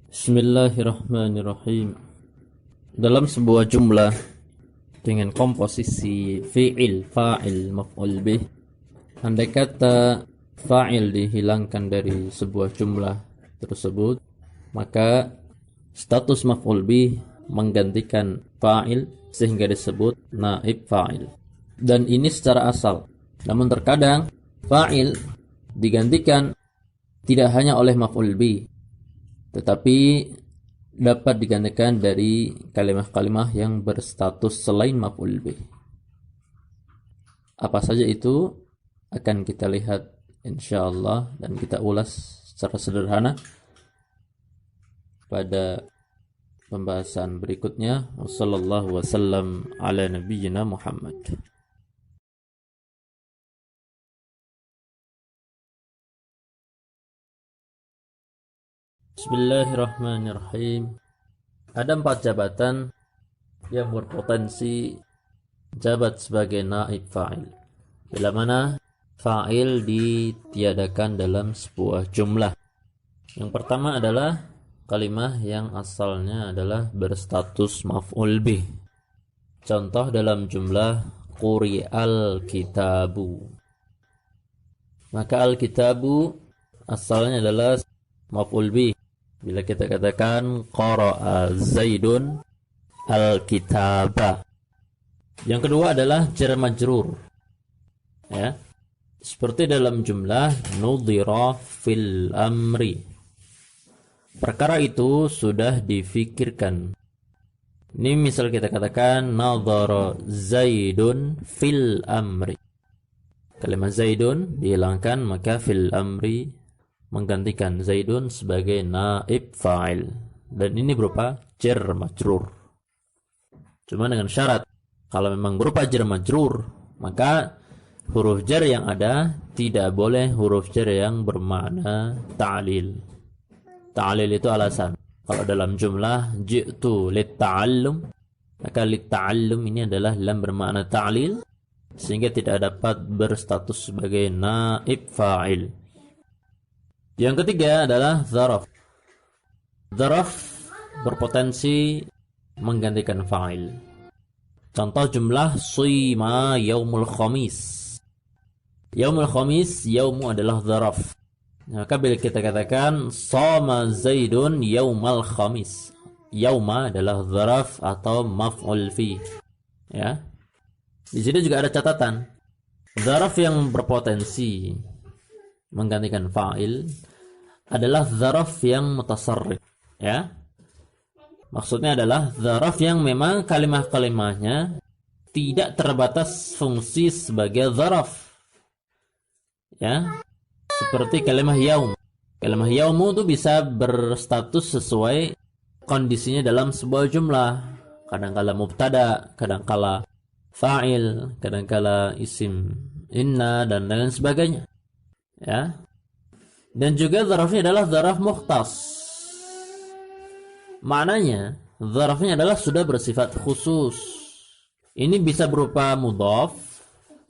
Bismillahirrahmanirrahim. Dalam sebuah jumlah dengan komposisi fi'il, fa'il, maf'ul bih, andai kata fa'il dihilangkan dari sebuah jumlah tersebut, maka status maf'ul bih menggantikan fa'il sehingga disebut naib fa'il. Dan ini secara asal. Namun terkadang fa'il digantikan tidak hanya oleh maf'ul bih, tetapi dapat digantikan dari kalimah-kalimah yang berstatus selain maf'ul bih. Apa saja itu akan kita lihat insyaallah dan kita ulas secara sederhana pada pembahasan berikutnya. Wassallallahu wasallam ala nabiyyina Muhammad. Bismillahirrahmanirrahim. Ada 4 jabatan yang berpotensi jabat sebagai naib fa'il, bila mana fa'il ditiadakan dalam sebuah jumlah. Yang pertama adalah kalimah yang asalnya adalah berstatus maf'ul bih. Contoh dalam jumlah quri'al kitabu. Maka al-kitabu asalnya adalah maf'ul bih. Bila kita katakan qara'a Zaidun al-kitaba. Yang kedua adalah jar majrur. Ya. Seperti dalam jumlah nudhira fil amri. Perkara itu sudah difikirkan. Ini misal kita katakan nadhara Zaidun fil amri. Kalimat Zaidun dihilangkan, maka fil amri menggantikan Zaidun sebagai naib fa'il, dan ini berupa jar majrur. Cuma dengan syarat, kalau memang berupa jar majrur, maka huruf jar yang ada tidak boleh huruf jar yang bermakna ta'lil. Ta'lil itu alasan. Kalau dalam jumlah ji'tu lit-ta'allum, maka lit-ta'allum ini adalah lam bermakna ta'lil, sehingga tidak dapat berstatus sebagai naib fa'il. Yang ketiga adalah zaraf. Zaraf berpotensi menggantikan fa'il. Contoh jumlah shima yaumul khamis. Yaumul khamis, yaumu adalah zaraf. Maka bila kita katakan shama Zaidun yaumal khamis, yauma adalah zaraf atau maf'ul fi. Ya. Di sini juga ada catatan. Zaraf yang berpotensi menggantikan fa'il adalah zaraf yang mutasarrif, ya. Maksudnya adalah zaraf yang memang kalimah-kalimahnya tidak terbatas fungsi sebagai zaraf, ya. Seperti kalimah yaum. Kalimah yaumu itu bisa berstatus sesuai kondisinya dalam sebuah jumlah. Kadangkala mubtada, kadangkala fa'il, kadangkala isim inna dan lain sebagainya. Ya. Dan juga zarafnya adalah zaraf mukhtas. Maknanya zarafnya adalah sudah bersifat khusus. Ini bisa berupa mudhaf,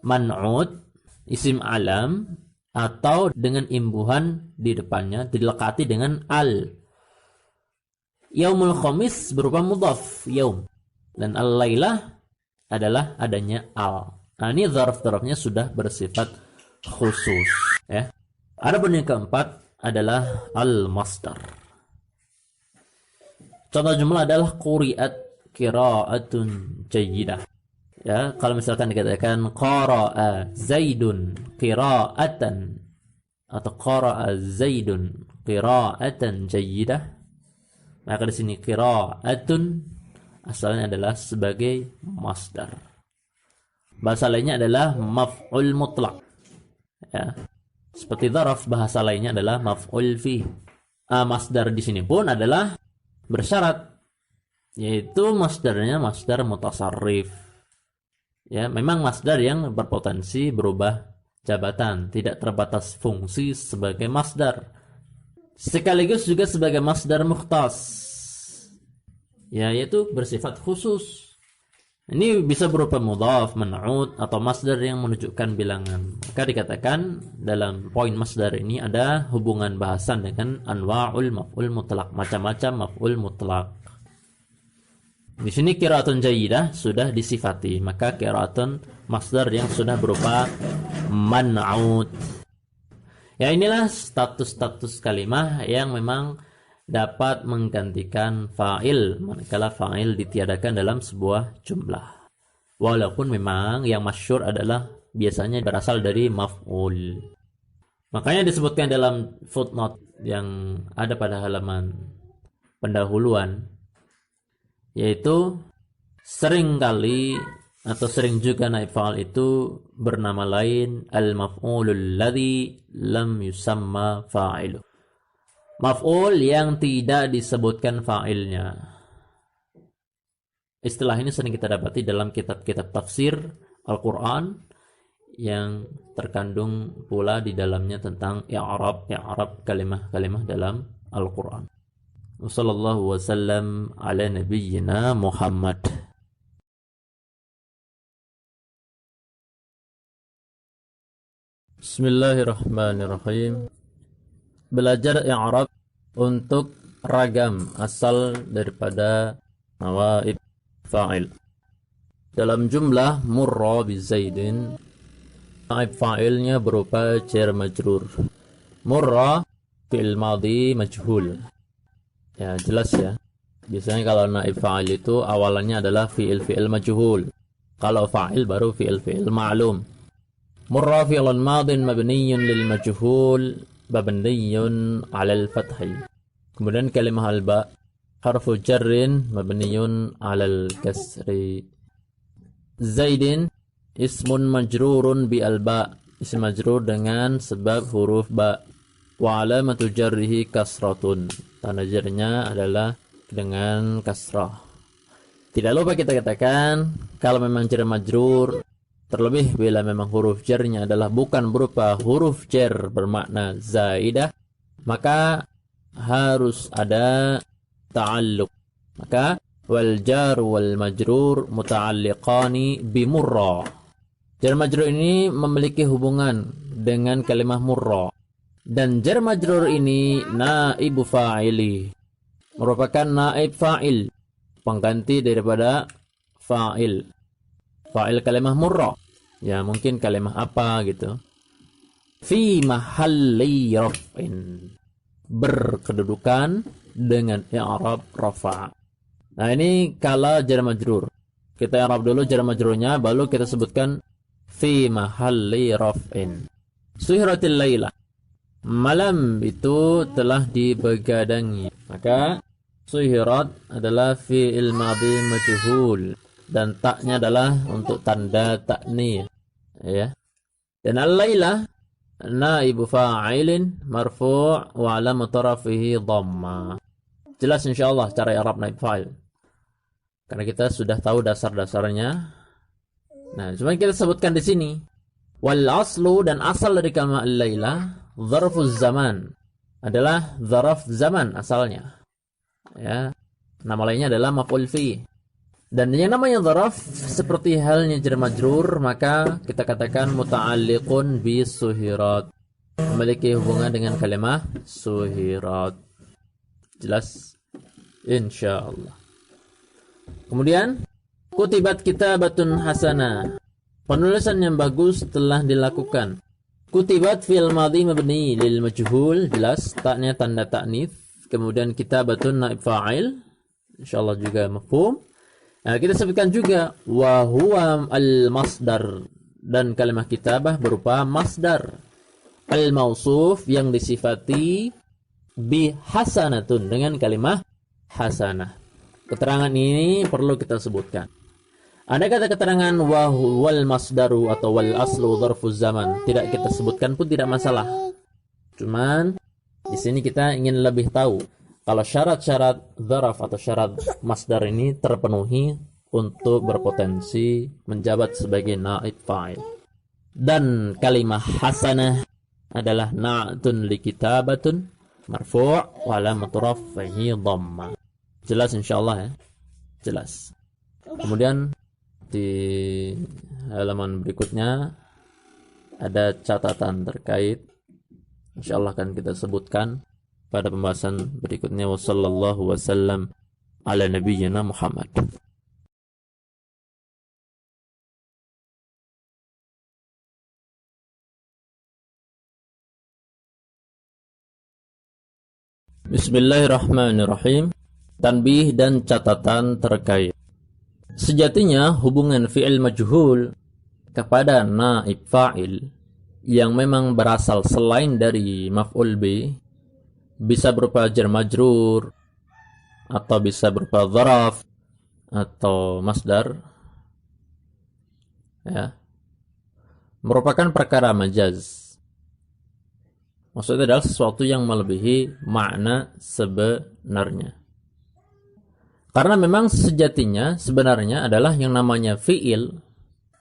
man'ud, isim alam, atau dengan imbuhan di depannya dilekati dengan al. Yaumul khamis berupa mudhaf, yaum, dan al-lailah adalah adanya al. Nah, ini zaraf-zarafnya sudah bersifat khusus, ya. Adapun yang keempat adalah al-masdar. Contoh jumlah adalah quri'at qira'atun jayyidah. Ya, kalau misalkan dikatakan qara'a Zaidun qira'atan atau qara'a Zaidun qira'atan jayyidah, maka di sini qira'atun asalnya adalah sebagai masdar. Bahasa lainnya adalah maf'ul mutlaq. Ya. Seperti zaraf, bahasa lainnya adalah maf'ul fi. Masdar di sini pun adalah bersyarat, yaitu masdarnya masdar mutasarrif. Ya, memang masdar yang berpotensi berubah jabatan, tidak terbatas fungsi sebagai masdar. Sekaligus juga sebagai masdar mukhtas. Ya, yaitu bersifat khusus. Ini bisa berupa mudhaf, man'ut, atau masdar yang menunjukkan bilangan. Maka dikatakan dalam poin masdar ini ada hubungan bahasan dengan anwa'ul maf'ul mutlaq, macam-macam maf'ul mutlaq. Di sini qiraatun jayyidah sudah disifati, maka qiraatun masdar yang sudah berupa man'ut. Ya, inilah status-status kalimah yang memang dapat menggantikan fa'il manakala fa'il ditiadakan dalam sebuah jumlah. Walaupun memang yang masyhur adalah biasanya berasal dari maf'ul. Makanya disebutkan dalam footnote yang ada pada halaman pendahuluan, yaitu seringkali atau sering juga naib fa'il itu bernama lain al-maf'ulul ladzi lam yusamma fa'iluh. Maf'ul yang tidak disebutkan fa'ilnya. Istilah ini sering kita dapati dalam kitab-kitab tafsir Al-Quran yang terkandung pula di dalamnya tentang i'rab kalimah-kalimah dalam Al-Quran. Wassallallahu wasallam ala nabiyyina Muhammad. Bismillahirrahmanirrahim. Belajar i'rab untuk ragam asal daripada nawaib fa'il. Dalam jumlah murra bi Zaidin, naib fa'ilnya berupa jar majrur. Murra fi'il madhi majhul. Ya, jelas ya. Biasanya kalau naib fa'il itu awalannya adalah fi'il majhul. Kalau fa'il baru fi'il ma'lum. Murra fi'lun madhin mabniyun lil majhul mabniyun 'alal fathi. Kemudian kalimah al-ba harfu jarrin mabniyun 'alal kasri. Zaidin ismun majrurun bi al-ba, isim majrur dengan sebab huruf ba. Wa 'alamatu jarrihi kasratun, tanda jarnya adalah dengan kasrah. Tidak lupa kita katakan kalau memang jar majrur, terlebih bila memang huruf jarnya adalah bukan berupa huruf jar bermakna zaidah, maka harus ada ta'alluq. Maka wal jar wal majrur muta'alliqani bi murra. Jar majrur ini memiliki hubungan dengan kalimah murra. Dan jar majrur ini naibu fa'ili, merupakan naib fa'il, pengganti daripada fa'il. Fa'il kalimah murra, ya mungkin kalimah apa gitu. Fi mahalli raf'in, berkedudukan dengan i'rab rafa'. Nah, ini kala jar majrur. Kita i'rab dulu jar majrurnya, baru kita sebutkan fi mahalli raf'in. Suhratil lailah, malam itu telah dibegadangi. Maka suhirat adalah fi'il madhi majhul, dan taknya adalah untuk tanda ta'niyah, ya. Dan al-lailah naibu fa'ilin marfu' wa 'alamatu rafihi dhamma. Jelas insyaallah cara i'rab naib fa'il, karena kita sudah tahu dasar-dasarnya. Nah, cuma kita sebutkan di sini wal aslu, dan asal dari kalimat al-lailah dzarfuz zaman, adalah dzaraf zaman asalnya, ya. Nama lainnya adalah maf'ul fi. Dan yang namanya dzaraf seperti halnya jar majrur, maka kita katakan muta'alliqun bi suhirat, memiliki hubungan dengan kalimah suhirat. Jelas insyaallah. Kemudian kutibat kitabatun hasanah, penulisan yang bagus telah dilakukan. Kutibat fi'il madhi mabni lil majhul, jelas taknya tanda ta'nits. Kemudian kitabatun naib fa'il, insyaallah juga mafhum. Nah, kita sebutkan juga wa huwa al-masdar, dan kalimah kitabah berupa masdar. Al-mausuf yang disifati bi hasanatun, dengan kalimah hasanah. Keterangan ini perlu kita sebutkan. Ada kata keterangan wa huwal masdaru atau wal aslu dzarfuz zaman, tidak kita sebutkan pun tidak masalah. Cuman di sini kita ingin lebih tahu kalau syarat-syarat dzaraf atau syarat masdar ini terpenuhi untuk berpotensi menjabat sebagai naib fa'il. Dan kalimah hasanah adalah na'tun li kitabatun marfu' wa 'alamatu raf'ihi dhamma. Jelas insyaallah ya. Jelas. Kemudian Di halaman berikutnya ada catatan terkait, insyaallah akan kita sebutkan pada pembahasan berikutnya. Wassallallahu wasallam ala nabiyyina Muhammad. Bismillahirrahmanirrahim. Tanbih dan catatan terkait. Sejatinya hubungan fi'il majhul kepada naib fa'il yang memang berasal selain dari maf'ul bi bisa berupa jar majrur atau bisa berupa dzaraf atau masdar, ya, merupakan perkara majaz. Maksudnya adalah sesuatu yang melebihi makna sebenarnya. Karena memang sejatinya sebenarnya adalah yang namanya fi'il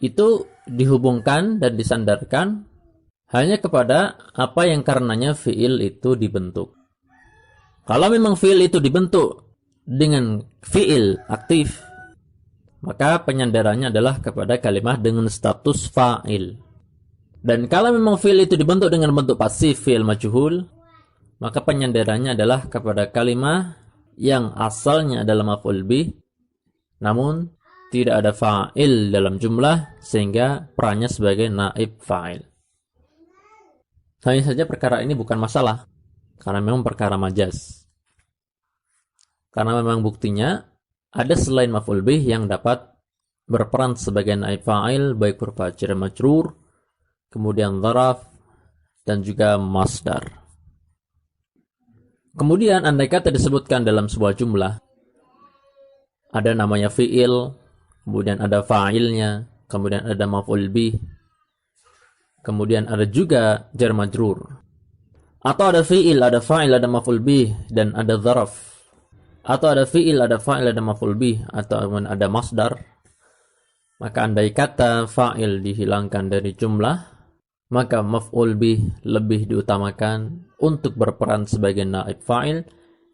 itu dihubungkan dan disandarkan hanya kepada apa yang karenanya fi'il itu dibentuk. Kalau memang fi'il itu dibentuk dengan fi'il aktif, maka penyandarannya adalah kepada kalimat dengan status fa'il. Dan kalau memang fi'il itu dibentuk dengan bentuk pasif, fi'il majhul, maka penyandarannya adalah kepada kalimat yang asalnya adalah maf'ul bih, namun tidak ada fa'il dalam jumlah sehingga perannya sebagai naib fa'il. Hanya saja perkara ini bukan masalah karena memang perkara majaz. Karena memang buktinya ada selain maf'ul bih yang dapat berperan sebagai naib fa'il, baik berupa jar majrur, kemudian dzaraf, dan juga masdar. Kemudian andai kata disebutkan dalam sebuah jumlah, ada namanya fi'il, kemudian ada fa'ilnya, kemudian ada maf'ul bih, kemudian ada juga jar majrur. Atau ada fi'il, ada fa'il, ada maf'ul bih, dan ada dzaraf. Atau ada fi'il, ada fa'il, ada maf'ul bih, atau ada masdar. Maka andai kata fa'il dihilangkan dari jumlah, maka maf'ul bih lebih diutamakan untuk berperan sebagai naib fa'il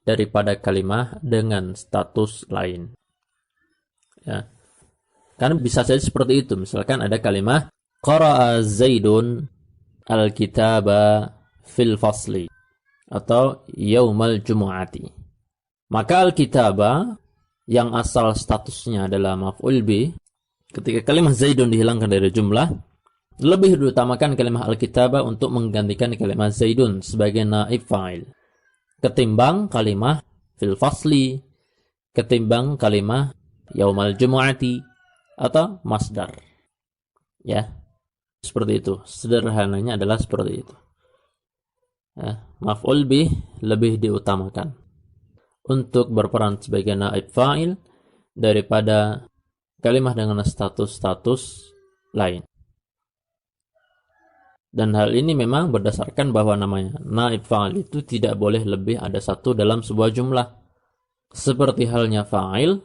daripada kalimah dengan status lain. Ya. Karena bisa saja seperti itu. Misalkan ada kalimah qara'a Zaidun al-kitaba fil fasli atau yaumal jumu'ati. Maka al-kitaba yang asal statusnya adalah maf'ul bih, ketika kalimah Zaidun dihilangkan dari jumlah, lebih diutamakan kalimah al-kitabah untuk menggantikan kalimah Zaidun sebagai naib fa'il ketimbang kalimah fil fasli, ketimbang kalimah yaumal jumu'ati atau masdar. Ya, seperti itu. Sederhananya adalah seperti itu. Ya, maf'ul bih lebih diutamakan untuk berperan sebagai naib fa'il daripada kalimah dengan status-status lain. Dan hal ini memang berdasarkan bahwa namanya naib fa'il itu tidak boleh lebih ada satu dalam sebuah jumlah. Seperti halnya fa'il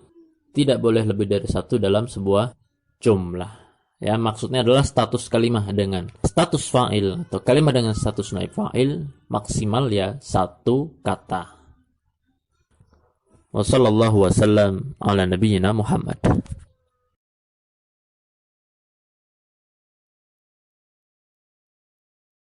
tidak boleh lebih dari satu dalam sebuah jumlah. Ya, maksudnya adalah status kalimah dengan status fa'il atau kalimah dengan status naib fa'il maksimal ya satu kata. Wassallallahu wasallam ala nabiyyina Muhammad.